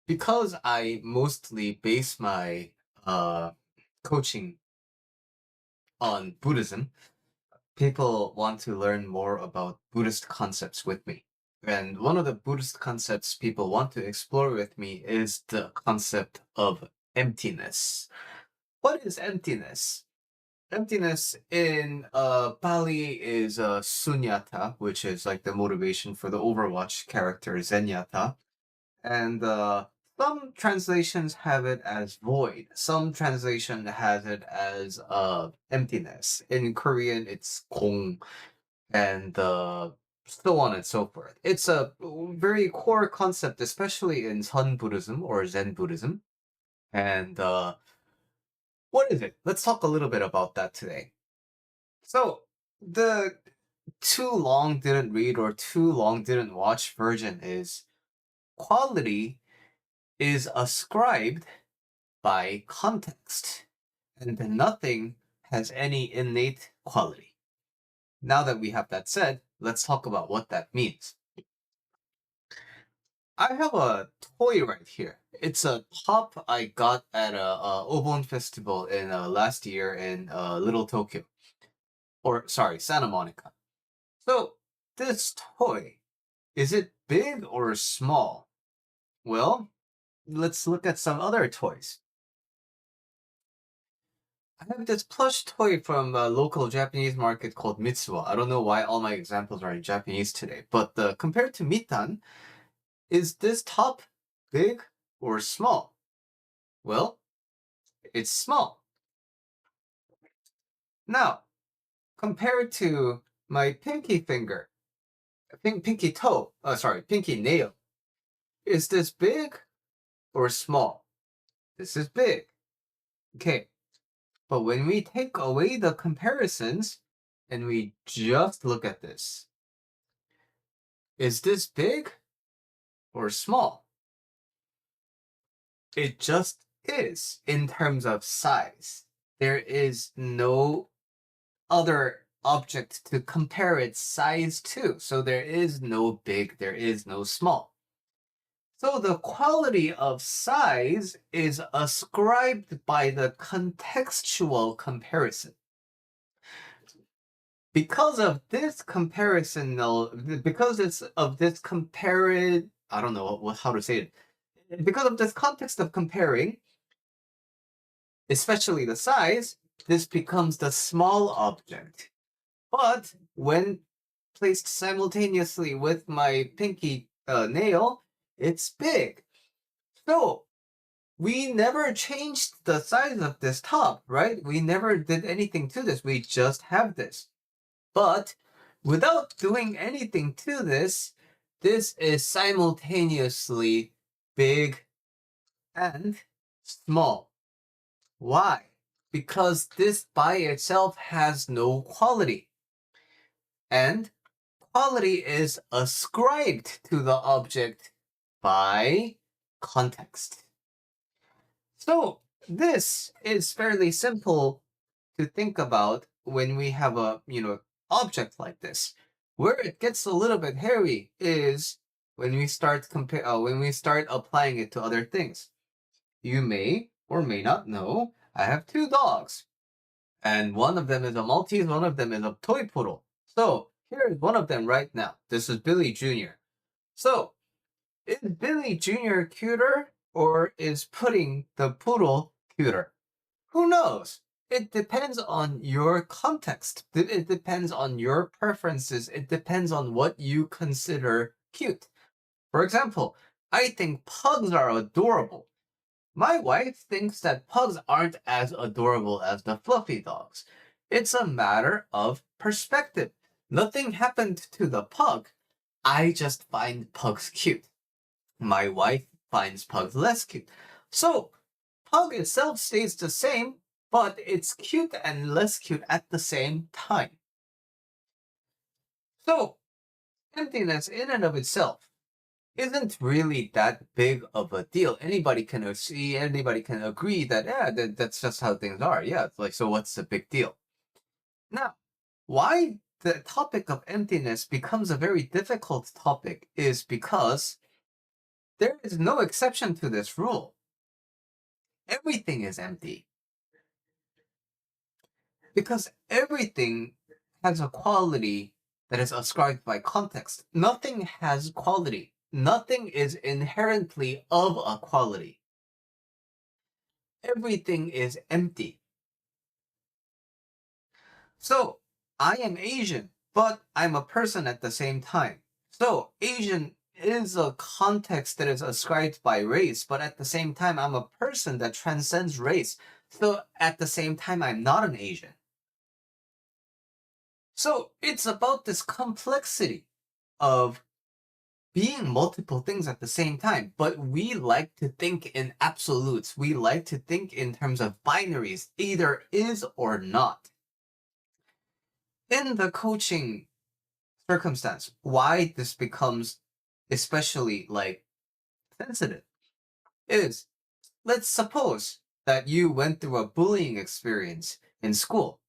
Because I mostly base my uh, coaching on Buddhism, people want to learn more about Buddhist concepts with me. And one of the Buddhist concepts people want to explore with me is the concept of emptiness. What is emptiness? Emptiness in Pali is Sunyata, which is like the motivation for the Overwatch character Zenyatta. And some translations have it as void. Some translation has it as emptiness. In Korean, it's gong, and so on and so forth. It's a very core concept, especially in Sun Buddhism or Zen Buddhism. And what is it? Let's talk a little bit about that today. So the too long didn't read or too long didn't watch version is quality is ascribed by context, and nothing has any innate quality. Now that we have that said, let's talk about what that means. I have a toy right here. It's a top I got at a Obon festival in last year in Little Tokyo, or sorry, Santa Monica. So this toy, is it big or small? Well, let's look at some other toys. I have this plush toy from a local Japanese market called Mitsuwa. I don't know why all my examples are in Japanese today, but compared to Mitan, is this top big or small? Well, it's small. Now, compared to my pinky finger, pinky toe, pinky nail, is this big or small? This is big. Okay, but when we take away the comparisons and we just look at this, is this big or small? It just is in terms of size. There is no other object to compare its size to. So there is no big, there is no small. So the quality of size is ascribed by the contextual comparison. Because of this comparison, because it's of this compared, I don't know how to say it. Because of this context of comparing, especially the size, this becomes the small object. But when placed simultaneously with my pinky nail, it's big. So we never changed the size of this top, right? We never did anything to this. We just have this. But without doing anything to this, this is simultaneously big and small. Why? Because this by itself has no quality. And quality is ascribed to the object by context. So this is fairly simple to think about when we have a object like this. Where it gets a little bit hairy is when we start applying it to other things. You may or may not know I have two dogs, and one of them is a Maltese, one of them is a toy poodle. So here is one of them right now. This is Billy Jr. So is Billy Jr. cuter or is Pudding the poodle cuter? Who knows? It depends on your context. It depends on your preferences. It depends on what you consider cute. For example, I think pugs are adorable. My wife thinks that pugs aren't as adorable as the fluffy dogs. It's a matter of perspective. Nothing happened to the pug. I just find pugs cute. My wife finds pugs less cute. So, pug itself stays the same, but it's cute and less cute at the same time. So, emptiness in and of itself isn't really that big of a deal. Anybody can see, anybody can agree that, yeah, that's just how things are. Yeah, it's like, so what's the big deal? Now, why the topic of emptiness becomes a very difficult topic is because There is no exception to this rule. Everything is empty. Because everything has a quality that is ascribed by context. Nothing has quality. Nothing is inherently of a quality. Everything is empty. So, I am Asian, but I'm a person at the same time. So, Asian is a context that is ascribed by race, but at the same time, I'm a person that transcends race. So, at the same time, I'm not an Asian. So, it's about this complexity of being multiple things at the same time, but we like to think in absolutes. We like to think in terms of binaries, either is or not. In the coaching circumstance, why this becomes especially sensitive is, let's suppose that you went through a bullying experience in school.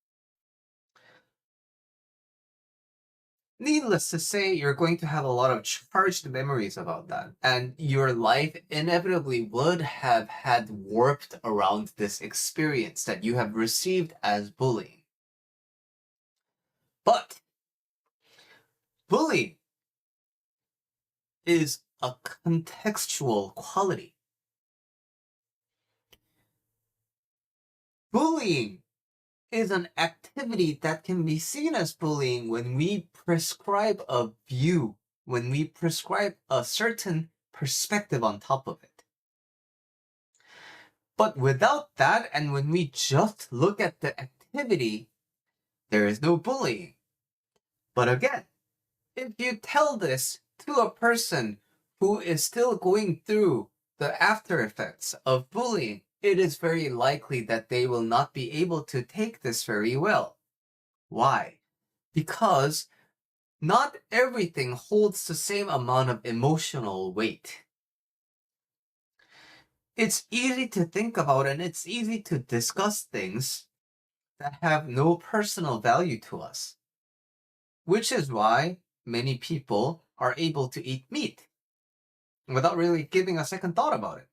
Needless to say, you're going to have a lot of charged memories about that, and your life inevitably would have had warped around this experience that you have received as bullying. But bullying is a contextual quality. Bullying is an activity that can be seen as bullying when we prescribe a view, when we prescribe a certain perspective on top of it. But without that, and when we just look at the activity, there is no bullying. But again, if you tell this to a person who is still going through the after effects of bullying, it is very likely that they will not be able to take this very well. Why? Because not everything holds the same amount of emotional weight. It's easy to think about and it's easy to discuss things that have no personal value to us, which is why many people are able to eat meat without really giving a second thought about it.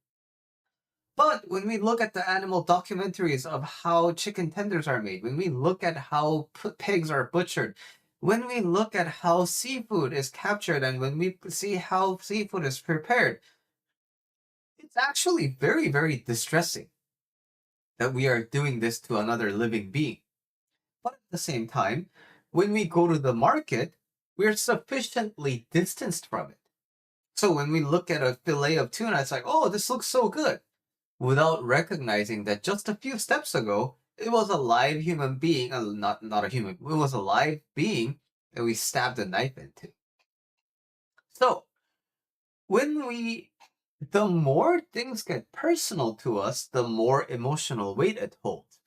But when we look at the animal documentaries of how chicken tenders are made, when we look at how pigs are butchered, when we look at how seafood is captured, and when we see how seafood is prepared, it's actually very, very distressing that we are doing this to another living being. But at the same time, when we go to the market, we're sufficiently distanced from it. So when we look at a fillet of tuna, it's like, oh, this looks so good, without recognizing that just a few steps ago, it was a live human being, not a human, it was a live being that we stabbed a knife into. So the more things get personal to us, the more emotional weight it holds.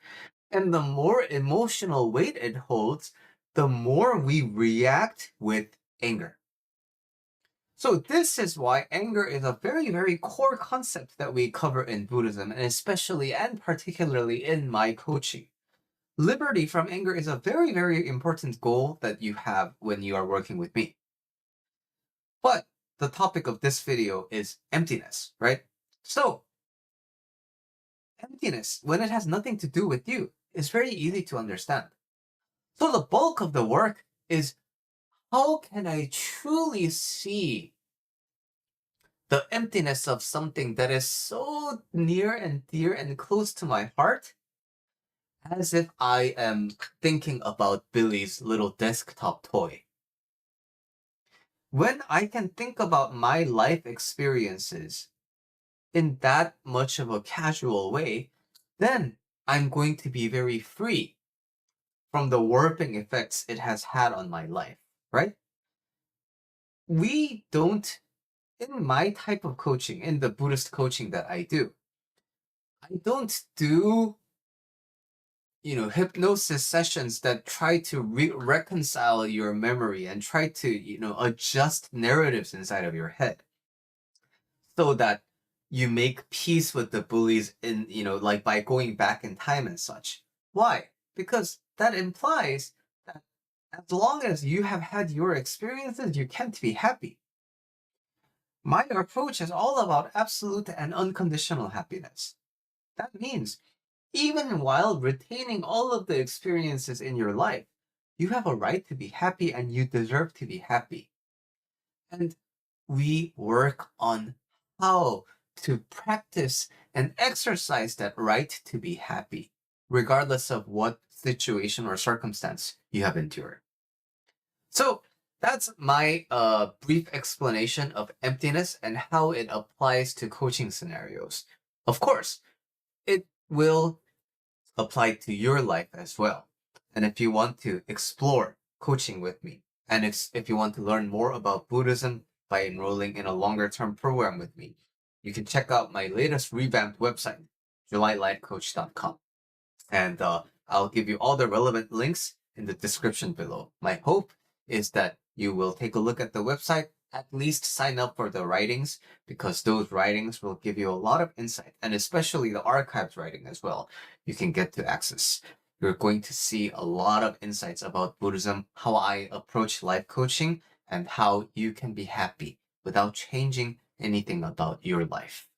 And the more emotional weight it holds, the more we react with anger. So this is why anger is a very, very core concept that we cover in Buddhism, and especially and particularly in my coaching. Liberty from anger is a very, very important goal that you have when you are working with me. But the topic of this video is emptiness, right? So emptiness, when it has nothing to do with you, is very easy to understand. So the bulk of the work is, how can I truly see the emptiness of something that is so near and dear and close to my heart, as if I am thinking about Billy's little desktop toy. When I can think about my life experiences in that much of a casual way, then I'm going to be very free from the warping effects it has had on my life, right? We don't, in my type of coaching, in the Buddhist coaching that I don't do hypnosis sessions that try to reconcile your memory and try to adjust narratives inside of your head so that you make peace with the bullies like by going back in time and such. Why? Because that implies that as long as you have had your experiences, you can't be happy. My approach is all about absolute and unconditional happiness. That means, even while retaining all of the experiences in your life, you have a right to be happy and you deserve to be happy. And we work on how to practice and exercise that right to be happy, regardless of what situation or circumstance you have endured. So that's my brief explanation of emptiness and how it applies to coaching scenarios. Of course, it will apply to your life as well. And if you want to explore coaching with me, and if you want to learn more about Buddhism by enrolling in a longer term program with me, you can check out my latest revamped website, julylifecoach.com. And I'll give you all the relevant links in the description below. My hope is that you will take a look at the website, at least sign up for the writings, because those writings will give you a lot of insight, and especially the archived writing as well, you can get to access. You're going to see a lot of insights about Buddhism, how I approach life coaching, and how you can be happy without changing anything about your life.